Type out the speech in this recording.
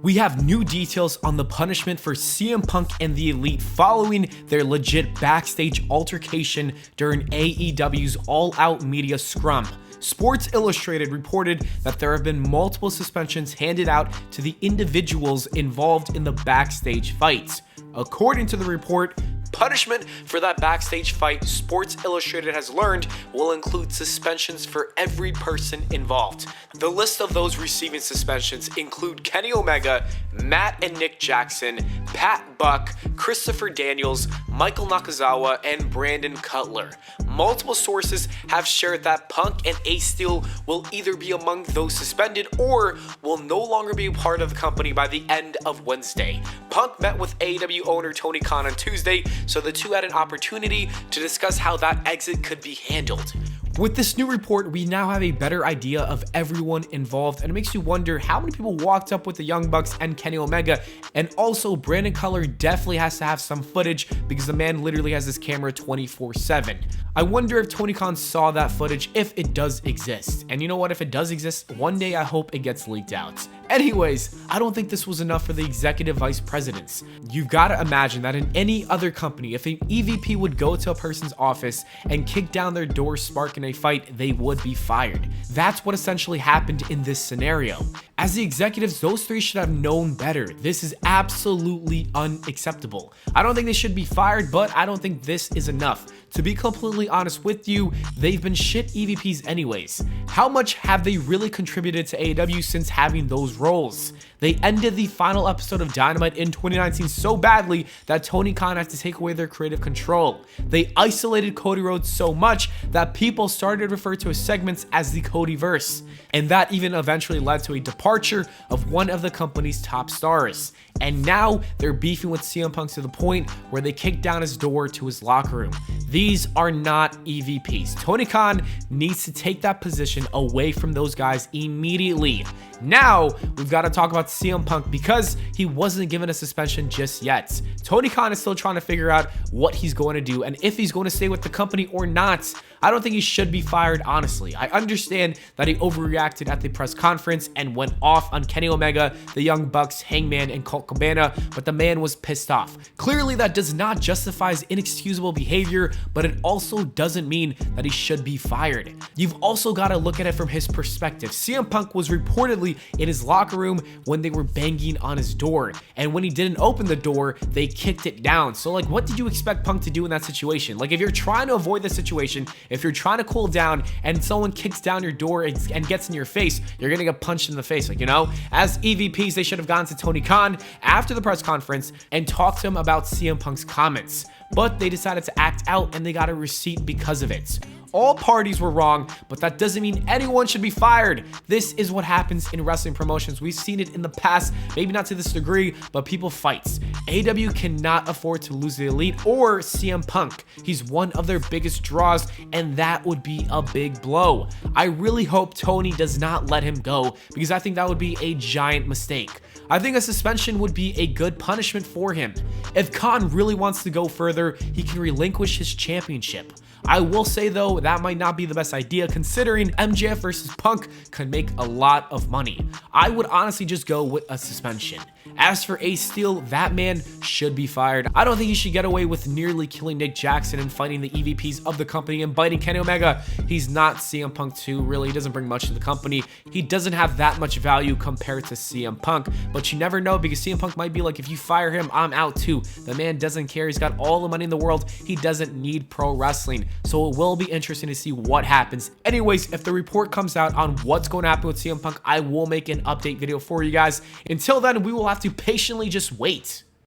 We have new details on the punishment for CM Punk and the Elite following their legit backstage altercation during AEW's All Out media scrum. Sports Illustrated reported that there have been multiple suspensions handed out to the individuals involved in the backstage fights. According to the report, punishment for that backstage fight, Sports Illustrated has learned, will include suspensions for every person involved. The list of those receiving suspensions include Kenny Omega, Matt and Nick Jackson, Pat Buck, Christopher Daniels, Michael Nakazawa, and Brandon Cutler. Multiple sources have shared that Punk and Ace Steel will either be among those suspended or will no longer be a part of the company by the end of Wednesday. Punk met with AEW owner Tony Khan on Tuesday, so the two had an opportunity to discuss how that exit could be handled. With this new report, we now have a better idea of everyone involved, and it makes you wonder how many people walked up with the Young Bucks and Kenny Omega. And also, Brandon Cutler definitely has to have some footage because the man literally has his camera 24/7. I wonder if Tony Khan saw that footage, if it does exist. And you know what? If it does exist, one day I hope it gets leaked out. Anyways, I don't think this was enough for the executive vice presidents. You've got to imagine that in any other company, if an EVP would go to a person's office and kick down their door sparking a fight, they would be fired. That's what essentially happened in this scenario. As the executives, those three should have known better. This is absolutely unacceptable. I don't think they should be fired, but I don't think this is enough. To be completely honest with you, they've been shit EVPs anyways. How much have they really contributed to AEW since having those roles? They ended the final episode of Dynamite in 2019 so badly that Tony Khan had to take away their creative control. They isolated Cody Rhodes so much that people started to refer to his segments as the Codyverse. And that even eventually led to a departure of one of the company's top stars. And now they're beefing with CM Punk to the point where they kicked down his door to his locker room. These are not EVPs. Tony Khan needs to take that position away from those guys immediately. Now, we've got to talk about CM Punk because he wasn't given a suspension just yet. Tony Khan is still trying to figure out what he's going to do and if he's going to stay with the company or not. I don't think he should be fired, honestly. I understand that he overreacted at the press conference and went off on Kenny Omega, the Young Bucks, Hangman, and Colt Cabana, but the man was pissed off. Clearly, that does not justify his inexcusable behavior, but it also doesn't mean that he should be fired. You've also got to look at it from his perspective. CM Punk was reportedly in his locker room when they were banging on his door, and when he didn't open the door, they kicked it down. So, like, what did you expect Punk to do in that situation? Like, if you're trying to avoid the situation, if you're trying to cool down and someone kicks down your door and gets in your face, you're gonna get punched in the face. Like, you know, as EVPs, they should have gone to Tony Khan after the press conference and talked to him about CM Punk's comments. But they decided to act out and they got a receipt because of it. All parties were wrong, but that doesn't mean anyone should be fired. This is what happens in wrestling promotions. We've seen it in the past, maybe not to this degree, but people fight. AEW cannot afford to lose the Elite or CM Punk. He's one of their biggest draws, and that would be a big blow. I really hope Tony does not let him go because I think that would be a giant mistake. I think a suspension would be a good punishment for him. If Khan really wants to go further, he can relinquish his championship. I will say though, that might not be the best idea considering MJF versus Punk could make a lot of money. I would honestly just go with a suspension. As for Ace Steel, that man should be fired. I don't think he should get away with nearly killing Nick Jackson and fighting the EVPs of the company and biting Kenny Omega. He's not CM Punk 2, really. He doesn't bring much to the company. He doesn't have that much value compared to CM Punk, but you never know because CM Punk might be like, if you fire him, I'm out too. The man doesn't care. He's got all the money in the world. He doesn't need pro wrestling. So it will be interesting to see what happens. Anyways, if the report comes out on what's going to happen with CM Punk, I will make an update video for you guys. Until then, we will have to patiently just wait.